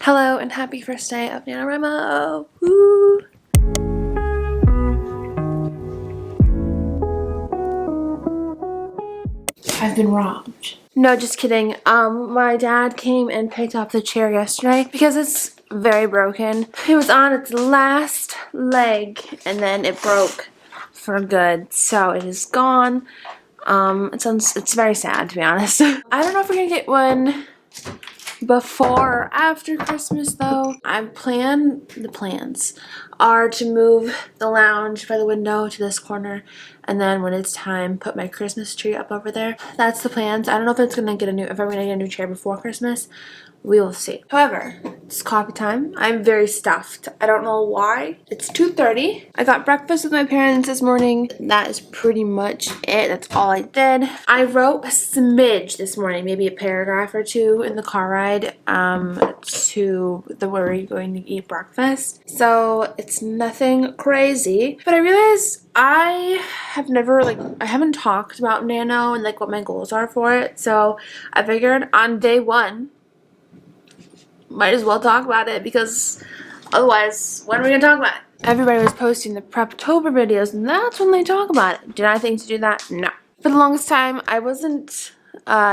Hello and happy first day of NaNoWriMo. Woo! I've been robbed. No, just kidding. My dad came and picked up the chair yesterday because it's very broken. It was on its last leg and then it broke for good. So it is gone. It's very sad, to be honest. I don't know if we're gonna get one before or after Christmas though. The plans are to move the lounge by the window to this corner, and then when it's time, put my Christmas tree up over there. That's the plans. I don't know if I'm gonna get a new chair before Christmas. We will see. However, it's coffee time. I'm very stuffed. I don't know why. It's 2:30. I got breakfast with my parents this morning. That is pretty much it. That's all I did. I wrote a smidge this morning, maybe a paragraph or two in the car ride to the where we're going to eat breakfast. So it's nothing crazy. But I realized I haven't talked about Nano and what my goals are for it. So I figured on day one, might as well talk about it, because otherwise, when are we gonna talk about it? Everybody was posting the Preptober videos, and that's when they talk about it. Did I think to do that? No. For the longest time, I wasn't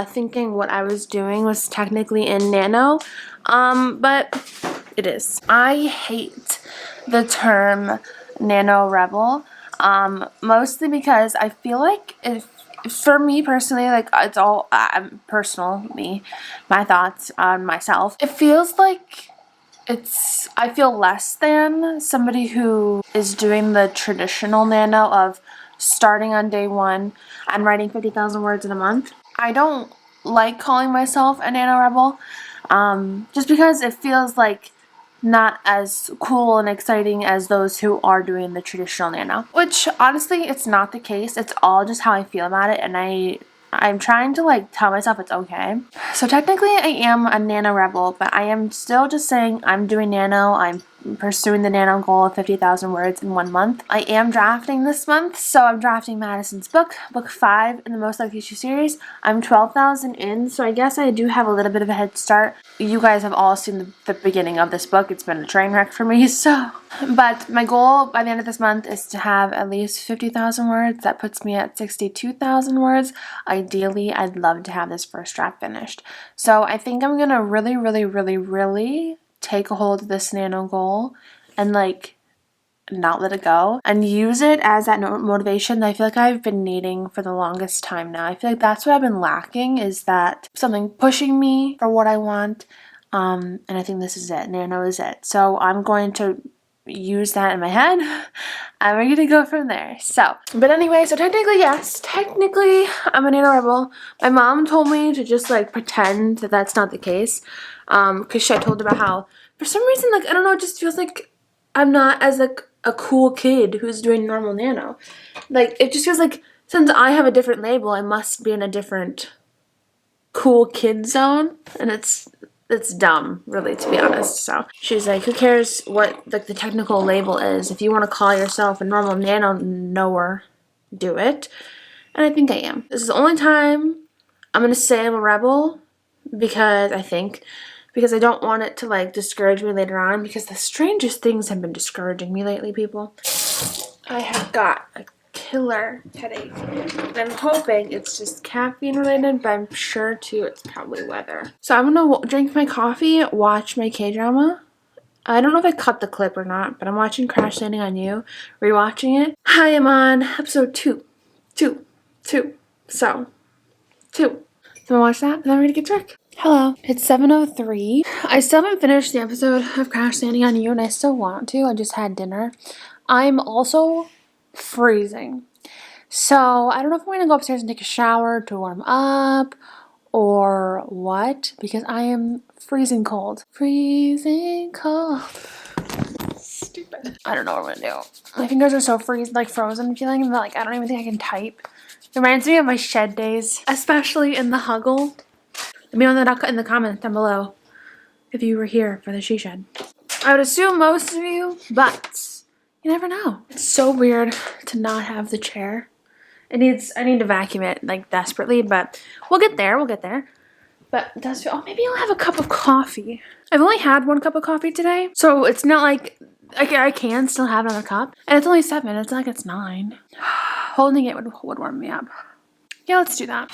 thinking what I was doing was technically in Nano, but it is. I hate the term Nano Rebel, mostly because I feel like for me personally, it's all personal, my thoughts on myself. It feels like I feel less than somebody who is doing the traditional Nano of starting on day one and writing 50,000 words in a month. I don't like calling myself a Nano Rebel, just because it feels like not as cool and exciting as those who are doing the traditional Nano. Which, honestly, it's not the case. It's all just how I feel about it, and I'm trying to tell myself it's okay. So technically I am a Nano Rebel, but I am still just saying I'm doing Nano. I'm pursuing the Nano goal of 50,000 words in 1 month. I am drafting this month, so I'm drafting Madison's book 5 in the Most Likely To series. I'm 12,000 in, so I guess I do have a little bit of a head start. You guys have all seen the beginning of this book. It's been a train wreck for me, so. But my goal by the end of this month is to have at least 50,000 words. That puts me at 62,000 words. Ideally, I'd love to have this first draft finished. So I think I'm gonna really take a hold of this Nano goal and not let it go and use it as that motivation that I feel like I've been needing for the longest time now. I feel like that's what I've been lacking, is that something pushing me for what I want, and I think this is it. Nano is it. So I'm going to use that in my head and we're gonna go from there. So, but anyway, so technically, yes, I'm a Nano Rebel. My mom told me to just pretend that that's not the case, because I told her about how for some reason, I don't know, it just feels like I'm not as a cool kid who's doing normal Nano. It just feels like since I have a different label, I must be in a different cool kid zone, and it's dumb, really, to be honest. So she's like, who cares what the technical label is? If you want to call yourself a normal Nano knower, do it. And I think I am. This is the only time I'm gonna say I'm a rebel, because I don't want it to discourage me later on, because the strangest things have been discouraging me lately, people. I have got a killer headache, and I'm hoping it's just caffeine related, but I'm sure too it's probably weather. So I'm gonna drink my coffee, watch my K-drama. I don't know if I cut the clip or not, but I'm watching Crash Landing on You, rewatching it. I am on episode 2. So I'm gonna watch that, and then we're gonna get to work. Hello, it's 7:03. I still haven't finished the episode of Crash Landing on You, and I still want to. I just had dinner. I'm also freezing. So I don't know if I'm going to go upstairs and take a shower to warm up or what, because I am freezing cold. Freezing cold. Stupid. I don't know what I'm going to do. My fingers are so frozen feeling that I don't even think I can type. It reminds me of my shed days, especially in the Huggle. Let me know in the comments down below if you were here for the she shed. I would assume most of you, but you never know. It's so weird to not have the chair. I need to vacuum it desperately, but we'll get there. But it does feel, oh, maybe I'll have a cup of coffee. I've only had 1 cup of coffee today, so it's not like I can still have another cup. And it's only 7, it's not like it's 9. Holding it would warm me up. Yeah, let's do that.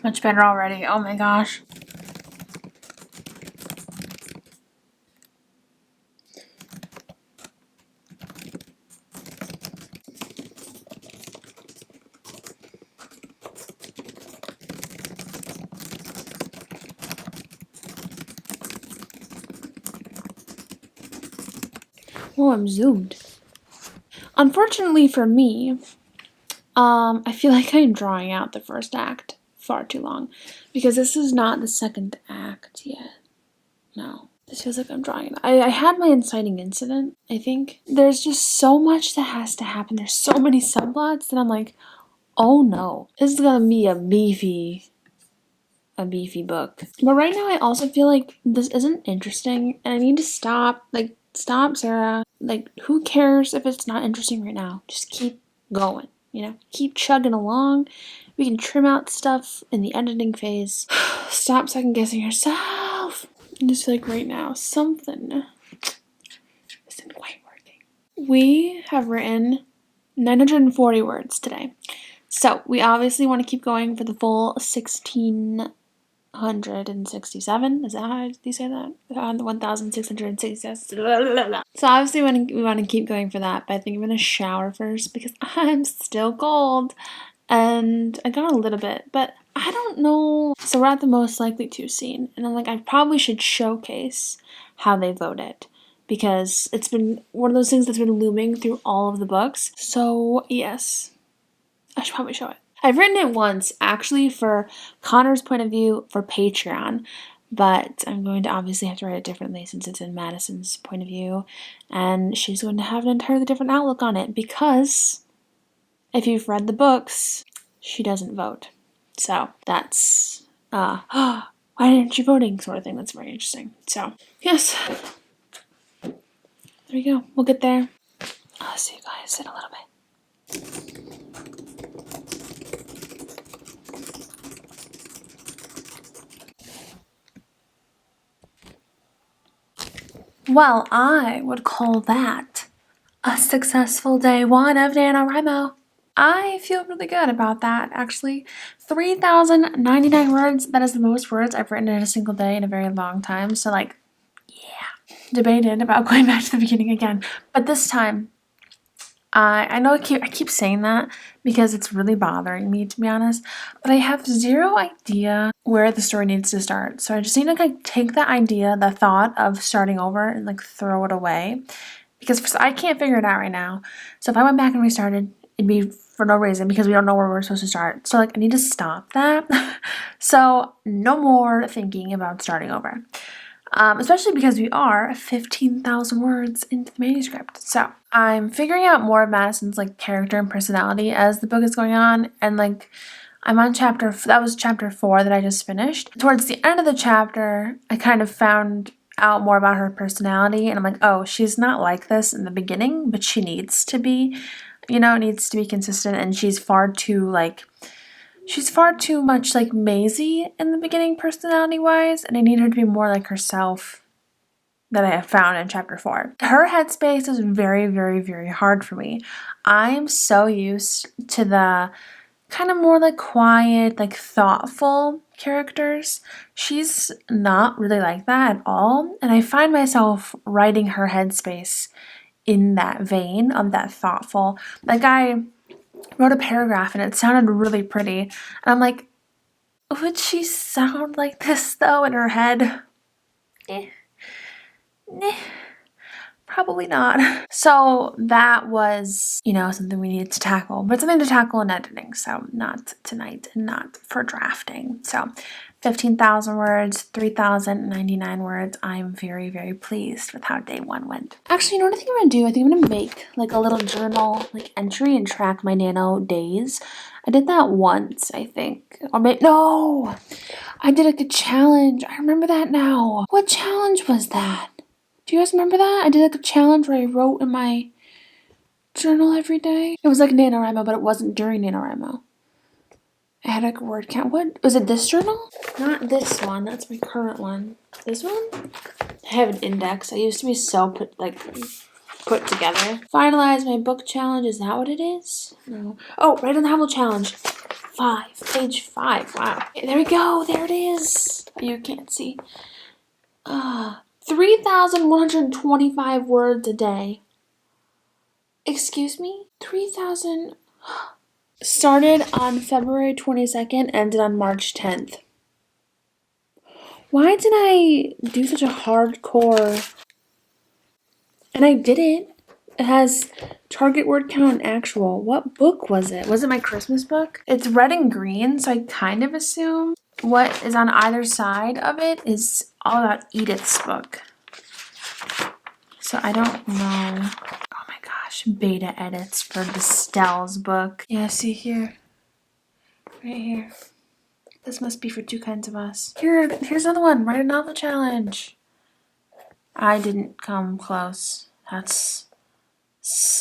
Much better already. Oh my gosh. Oh, I'm zoomed. Unfortunately for me, I feel like I'm drawing out the first act far too long because this is not the second act yet. No, this feels like I'm drawing it. I had my inciting incident, I think. There's just so much that has to happen. There's so many subplots that I'm like, oh no, this is gonna be a beefy book. But right now I also feel like this isn't interesting and I need to stop. Like, stop, Sarah. Like, who cares if it's not interesting right now? Just keep going, you know? Keep chugging along. We can trim out stuff in the editing phase. Stop second guessing yourself. I just feel like right now something isn't quite working. We have written 940 words today. So we obviously want to keep going for the full 1,667. Is that how you say that? The 1,667. So obviously we want to keep going for that, but I think I'm going to shower first because I'm still cold. And I got a little bit, but I don't know. So we're at the most likely to scene. And I'm like, I probably should showcase how they voted because it's been one of those things that's been looming through all of the books. So yes, I should probably show it. I've written it once, actually, for Connor's point of view for Patreon, but I'm going to obviously have to write it differently since it's in Madison's point of view, and she's going to have an entirely different outlook on it because if you've read the books, she doesn't vote. So that's, why aren't you voting sort of thing. That's very interesting. So, yes. There we go. We'll get there. I'll see you guys in a little bit. Well, I would call that a successful day 1 of NaNoWriMo. I feel really good about that, actually. 3,099 words. That is the most words I've written in a single day in a very long time. So, like, yeah. Debated about going back to the beginning again. But this time, I know I keep saying that because it's really bothering me, to be honest. But I have zero idea where the story needs to start. So I just need to like take that idea, the thought of starting over and like throw it away. Because I can't figure it out right now. So if I went back and restarted, it'd be for no reason because we don't know where we're supposed to start. So like I need to stop that. So no more thinking about starting over. Especially because we are 15,000 words into the manuscript. So I'm figuring out more of Madison's like character and personality as the book is going on, and like I'm on that was chapter 4 that I just finished. Towards the end of the chapter, I kind of found out more about her personality, and I'm like, oh, she's not like this in the beginning, but she needs to be, needs to be consistent, and she's far too much like Maisie in the beginning personality-wise, and I need her to be more like herself that I have found in chapter 4. Her headspace is very, very, very hard for me. I'm so used to the kind of more like quiet, like thoughtful characters. She's not really like that at all, and I find myself writing her headspace in that vein of that thoughtful. Like I wrote a paragraph and it sounded really pretty. And I'm like, would she sound like this though in her head? Probably not. So that was, something we needed to tackle, but something to tackle in editing. So not tonight and not for drafting. So 15,000 words, 3,099 words. I'm very, very pleased with how day 1 went. Actually, you know what I think I'm gonna do? I think I'm gonna make like a little journal like entry and track my nano days. I did that once, I think. Or maybe, no! I did like a challenge. I remember that now. What challenge was that? Do you guys remember that? I did like a challenge where I wrote in my journal every day. It was like NaNoWriMo, but it wasn't during NaNoWriMo. I had a word count. What? Was it this journal? Not this one. That's my current one. This one? I have an index. I used to be so put together. Finalize my book challenge. Is that what it is? No. Oh, write a novel challenge. 5. Page 5. Wow. Okay, there we go. There it is. You can't see. 3,125 words a day. Excuse me? 3,000... Started on February 22nd, ended on March 10th. Why did I do such a hardcore... And I did it. It has target word count and actual. What book was it? Was it my Christmas book? It's red and green, so I kind of assume what is on either side of it is all about Edith's book. So I don't know. Oh my gosh, beta edits for Stell's book. Yeah, see here. Right here. This must be for 2 kinds of us. Here's another one. Write a novel challenge. I didn't come close. That's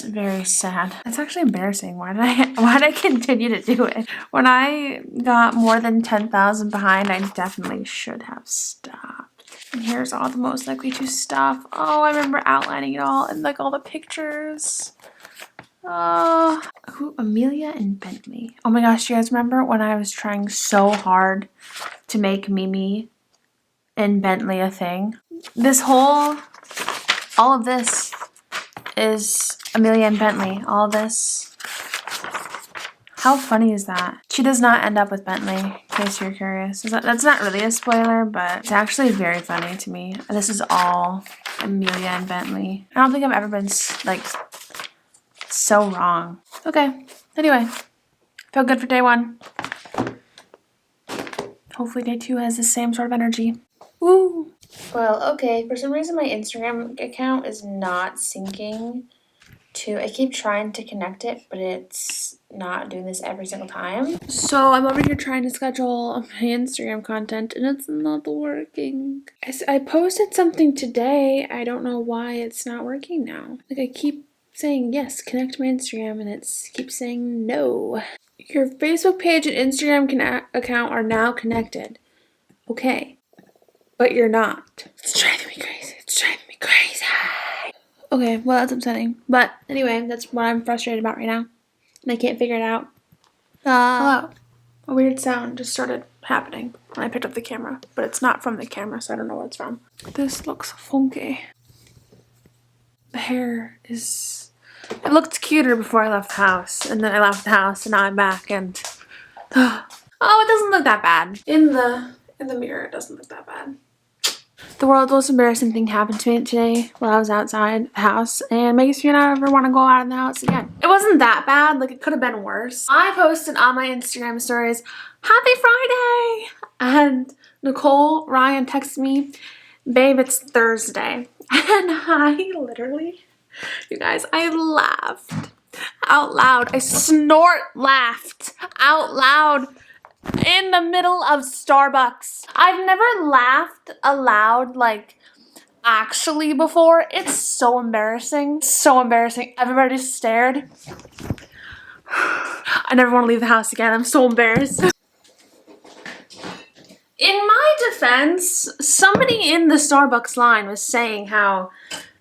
very sad. It's actually embarrassing. Why did I continue to do it? When I got more than 10,000 behind, I definitely should have stopped. And here's all the most likely to stuff. Oh, I remember outlining it all and like all the pictures. Oh, Amelia and Bentley. Oh my gosh, you guys remember when I was trying so hard to make meeeee and Bentley a thing? All of this is Amelia and Bentley. All of this. How funny is that? She does not end up with Bentley, in case you're curious. That's not really a spoiler, but it's actually very funny to me. This is all Amelia and Bentley. I don't think I've ever been like so wrong. Okay, anyway, feel good for day 1. Hopefully day 2 has the same sort of energy. Woo! Well, okay, for some reason my Instagram account is not syncing to, I keep trying to connect it, but it's not doing this every single time. So I'm over here trying to schedule my Instagram content and it's not working. I posted something today. I don't know why it's not working now. Like I keep saying yes, connect to my Instagram, and it keeps saying no. Your Facebook page and Instagram account are now connected. Okay, but you're not. It's driving me crazy. It's driving me crazy. Okay, well that's upsetting. But anyway, that's what I'm frustrated about right now. And I can't figure it out. Hello. A weird sound just started happening when I picked up the camera. But it's not from the camera, so I don't know what it's from. This looks funky. The hair is... It looked cuter before I left the house. And then I left the house and now I'm back and... Oh, it doesn't look that bad. In the mirror, it doesn't look that bad. The world's most embarrassing thing happened to me today while I was outside the house and makes me not ever want to go out of the house again. It wasn't that bad, like it could have been worse. I posted on my Instagram stories, Happy Friday! And Nicole Ryan texted me, babe, it's Thursday. And I literally, you guys, I laughed out loud. I laughed out loud. In the middle of Starbucks. I've never laughed aloud like actually before. It's so embarrassing. So embarrassing. Everybody stared. I never want to leave the house again. I'm so embarrassed. In my defense, somebody in the Starbucks line was saying how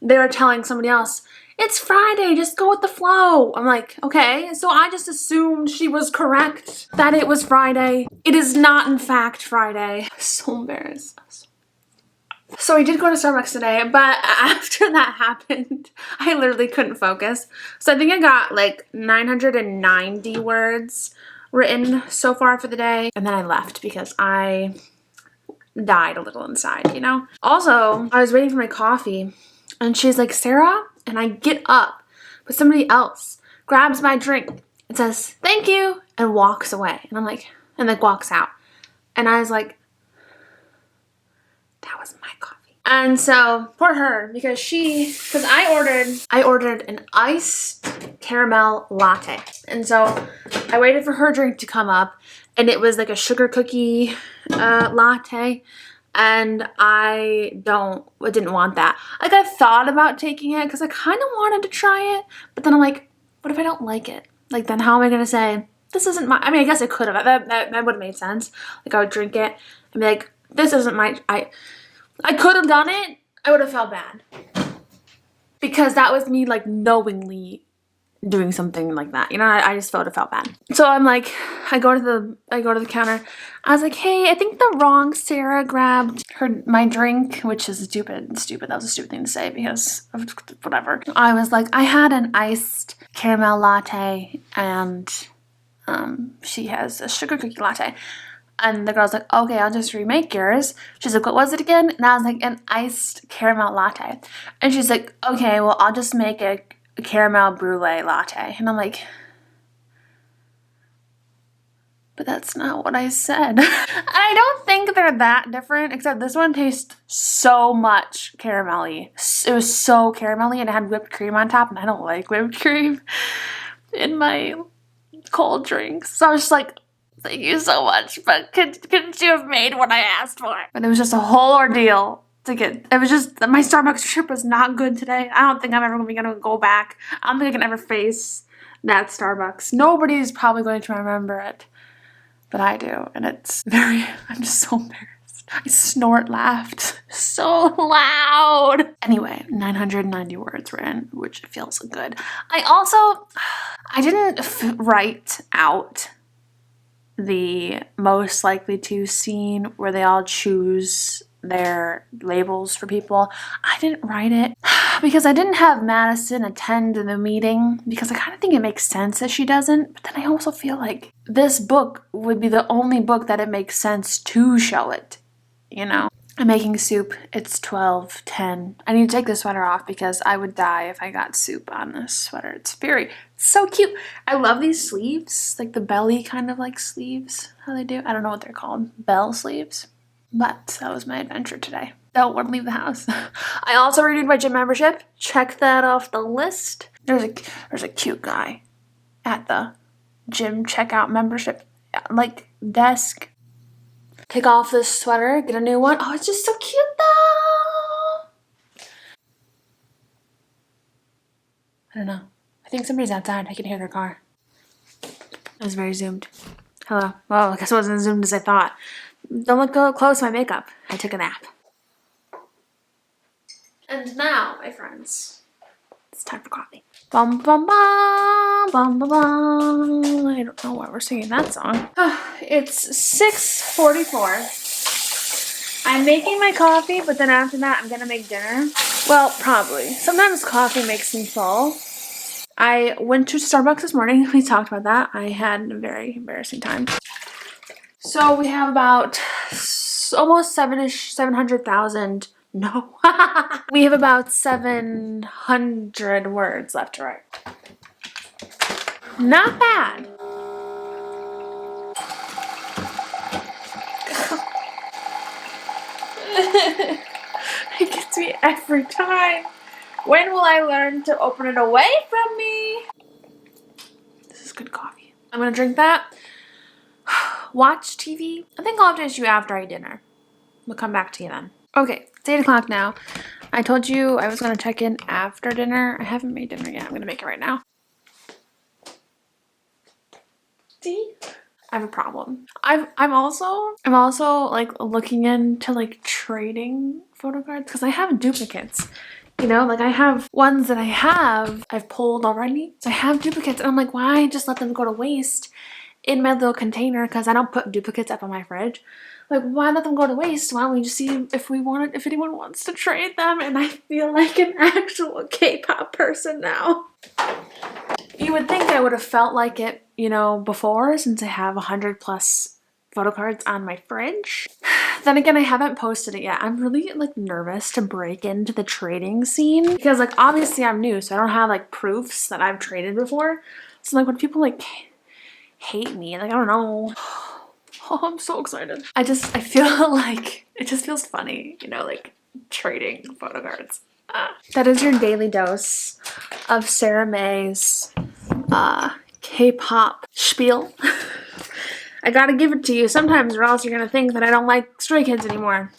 they were telling somebody else, it's Friday, just go with the flow. I'm like, okay, so I just assumed she was correct that it was Friday. It is not, in fact, Friday. I'm so embarrassed. So I did go to Starbucks today, but after that happened, I literally couldn't focus. So I think I got like 990 words written so far for the day. And then I left because I died a little inside, you know? Also, I was waiting for my coffee and she's like, Sarah? And I get up, but somebody else grabs my drink and says, thank you, and walks away. And I'm like, and like walks out. And I was like, That was my coffee. And so poor her, because I ordered an iced caramel latte. And so I waited for her drink to come up, and it was like a sugar cookie latte. And I didn't want that. Like, I thought about taking it because I kind of wanted to try it, but then I'm like, what if I don't like it? Like, then how am I gonna say this isn't my? I mean, I guess I could have. That would have made sense. Like, I would drink it and be like, this isn't my. I could have done it. I would have felt bad because that was me like knowingly doing something like that, you know. I just felt bad. So I'm like, I go to the counter. I was like, hey, I think the wrong Sarah grabbed my drink, which is stupid. That was a stupid thing to say because of whatever. I was like, I had an iced caramel latte and she has a sugar cookie latte. And the girl's like, okay, I'll just remake yours. She's like, what was it again? And I was like, an iced caramel latte. And she's like, okay, well, I'll just make a caramel brulee latte. And I'm like, but that's not what I said. I don't think they're that different, except this one tastes so much caramelly. It was so caramelly, and it had whipped cream on top, and I don't like whipped cream in my cold drinks. So I was just like, thank you so much, but couldn't you have made what I asked for? But it was just a whole ordeal to get. It was just, my Starbucks trip was not good today. I don't think I'm ever gonna go back. I don't think I can ever face that Starbucks. Nobody's probably going to remember it, but I do, and I'm just so embarrassed. I snort laughed so loud. Anyway, 990 words were in, which feels good. I didn't write out the most likely to scene where they all choose their labels for people. I didn't write it because I didn't have Madison attend the meeting, because I kind of think it makes sense that she doesn't, but then I also feel like this book would be the only book that it makes sense to show it, you know? I'm making soup. It's 12:10. I need to take the sweater off because I would die if I got soup on this sweater. It's so cute. I love these sleeves, like the belly kind of like sleeves, how they do. I don't know what they're called, bell sleeves. But that was my adventure today. Don't want to leave the house. I also renewed my gym membership. Check that off the list. There's a cute guy at the gym checkout membership like desk. Take off this sweater, get a new one. Oh, it's just so cute though. I don't know. I think somebody's outside. I can hear their car. It was very zoomed. Hello. Well, I guess it wasn't as zoomed as I thought. Don't look close to my makeup. I took a nap. And now, my friends, it's time for coffee. Bum bum bum bum bum bum. I don't know why we're singing that song. It's 6:44. I'm making my coffee, but then after that, I'm gonna make dinner. Well, probably. Sometimes coffee makes me full. I went to Starbucks this morning. We talked about that. I had a very embarrassing time. So we have about almost 700,000. No. We have about 700 words left to write. Not bad. It gets me every time. When will I learn to open it away from me? This is good coffee. I'm gonna drink that. Watch TV. I think I'll update you after I eat dinner. We'll come back to you then. Okay, it's 8 o'clock now. I told you I was gonna check in after dinner. I haven't made dinner yet. I'm gonna make it right now. See? I have a problem. I'm also like looking into like trading photo cards because I have duplicates. You know, like I have ones that I've pulled already. So I have duplicates and I'm like, why just let them go to waste in my little container? Because I don't put duplicates up on my fridge. Like, why let them go to waste? Why don't we just see if anyone wants to trade them? And I feel like an actual K-pop person now. You would think I would have felt like it, you know, before, since I have 100+ photo cards on my fridge. Then again, I haven't posted it yet. I'm really like nervous to break into the trading scene because like obviously I'm new, so I don't have like proofs that I've traded before. So like when people like hate me, like I don't know. Oh, I'm so excited. I feel like It just feels funny, you know, like trading photo cards. That is your daily dose of Sarah May's K-pop spiel. I gotta give it to you sometimes or else you're gonna think that I don't like Stray Kids anymore.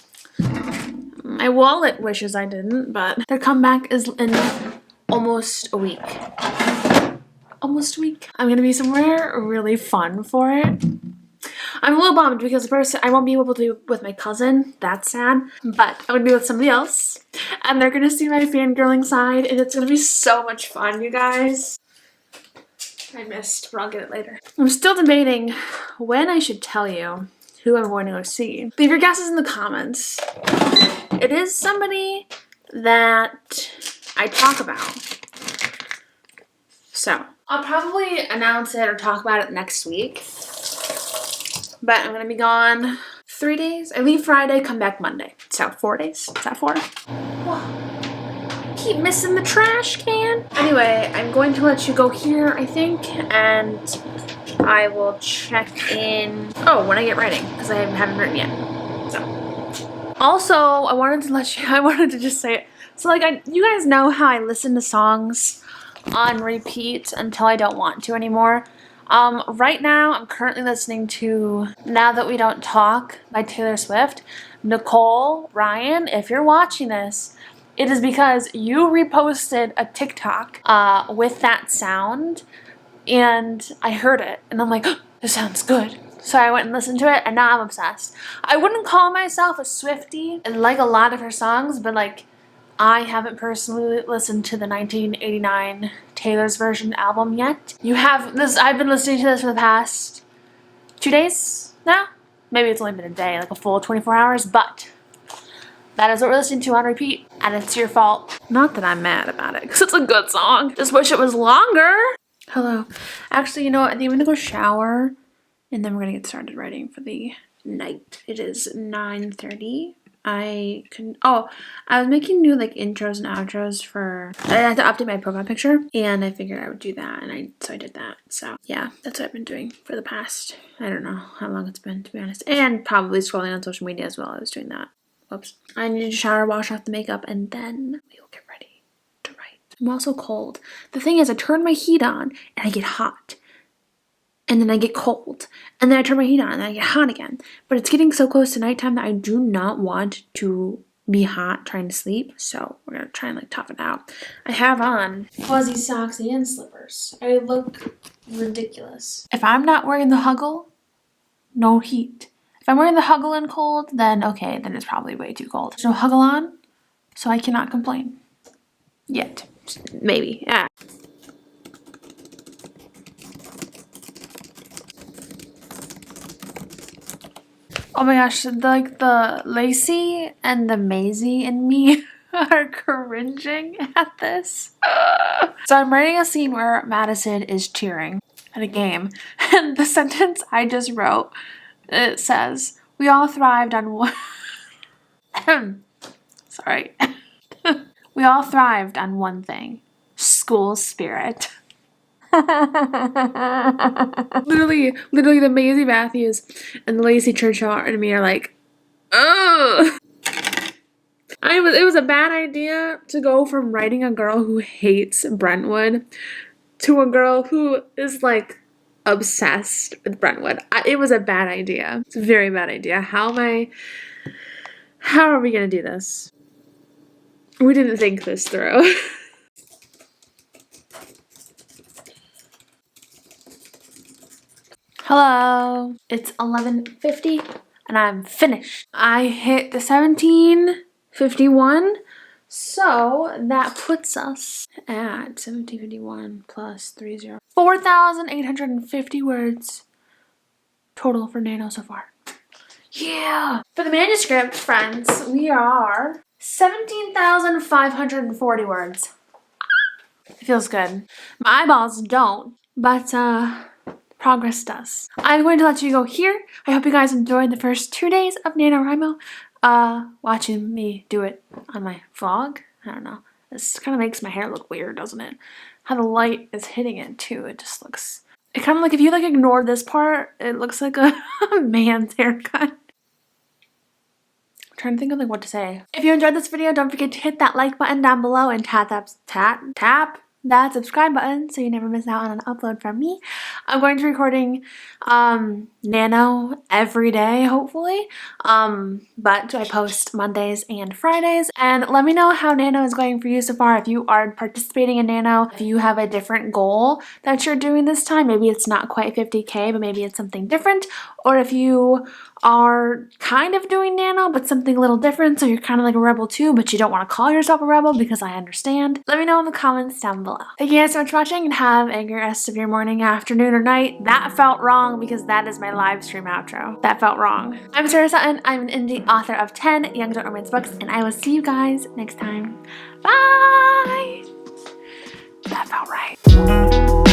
My wallet wishes I didn't, but their comeback is in almost a week. Almost a week. I'm gonna be somewhere really fun for it. I'm a little bummed because the person I won't be able to be with my cousin. That's sad. But I'm gonna be with somebody else. And they're gonna see my fangirling side and it's gonna be so much fun, you guys. I missed, but I'll get it later. I'm still debating when I should tell you who I'm going to go see. Leave your guesses in the comments. It is somebody that I talk about. So, I'll probably announce it or talk about it next week. But I'm going to be gone 3 days. I leave Friday, come back Monday. So, 4 days. Is that 4? Whoa. Keep missing the trash can. Anyway, I'm going to let you go here, I think. And I will check in. Oh, when I get writing. Because I haven't written yet. So. Also, I wanted to just say it. So, like, you guys know how I listen to songs on repeat until I don't want to anymore. Right now, I'm currently listening to Now That We Don't Talk by Taylor Swift. Nicole, Ryan, if you're watching this, it is because you reposted a TikTok with that sound, and I heard it, and I'm like, oh, this sounds good. So I went and listened to it, and now I'm obsessed. I wouldn't call myself a Swiftie and like a lot of her songs, but like, I haven't personally listened to the 1989 Taylor's version album yet. You have this. I've been listening to this for the past 2 days now. Maybe it's only been a day, like a full 24 hours, but that is what we're listening to on repeat, and it's your fault. Not that I'm mad about it, because it's a good song. Just wish it was longer. Hello. Actually, you know what? I think I'm going to go shower, and then we're going to get started writing for the night. It is 9:30. I was making new like intros and outros for, I had to update my profile picture and I figured I would do that so I did that. So yeah, that's what I've been doing for the past, I don't know how long it's been, to be honest, and probably scrolling on social media as well. I was doing that. Whoops. I need to shower, wash off the makeup, and then we will get ready to write. I'm also cold. The thing is, I turn my heat on and I get hot. And then I get cold. And then I turn my heat on and I get hot again. But it's getting so close to nighttime that I do not want to be hot trying to sleep. So we're going to try and like tough it out. I have on fuzzy socks and slippers. I look ridiculous. If I'm not wearing the huggle, no heat. If I'm wearing the huggle and cold, then okay, then it's probably way too cold. There's no huggle on, so I cannot complain. Yet. Maybe. Yeah. Oh my gosh, like the Lacey and the Maisie in me are cringing at this. So I'm writing a scene where Madison is cheering at a game. And the sentence I just wrote, it says, we all thrived on one... Sorry. We all thrived on one thing. School spirit. literally the Maisie Matthews and the Lacey Churchill and me are like, ugh. It was a bad idea to go from writing a girl who hates Brentwood to a girl who is like obsessed with Brentwood. It was a bad idea. It's a very bad idea. How are we gonna do this? We didn't think this through. Hello, it's 11:50 and I'm finished. I hit the 1751, so that puts us at 1751 plus 30. 4,850 words total for Nano so far. Yeah! For the manuscript, friends, we are 17,540 words. It feels good. My eyeballs don't, but progress does. I'm going to let you go here. I hope you guys enjoyed the first 2 days of NaNoWriMo. Watching me do it on my vlog. I don't know. This kind of makes my hair look weird, doesn't it? How the light is hitting it too. It just looks... It kind of like, if you like ignore this part, it looks like a man's haircut. trying to think of like what to say. If you enjoyed this video, don't forget to hit that like button down below and tap that subscribe button so you never miss out on an upload from me. I'm going to be recording Nano every day, hopefully. But I post Mondays and Fridays. And let me know how Nano is going for you so far. If you are participating in Nano, if you have a different goal that you're doing this time, maybe it's not quite 50K, but maybe it's something different. Or if you are kind of doing Nano, but something a little different, so you're kind of like a rebel too, but you don't want to call yourself a rebel, because I understand. Let me know in the comments down below. Thank you guys so much for watching, and have a great rest of your morning, afternoon, or night. That felt wrong because that is my live stream outro. That felt wrong. I'm Sarah Sutton. I'm an indie author of 10 young adult romance books, and I will see you guys next time. Bye! That felt right.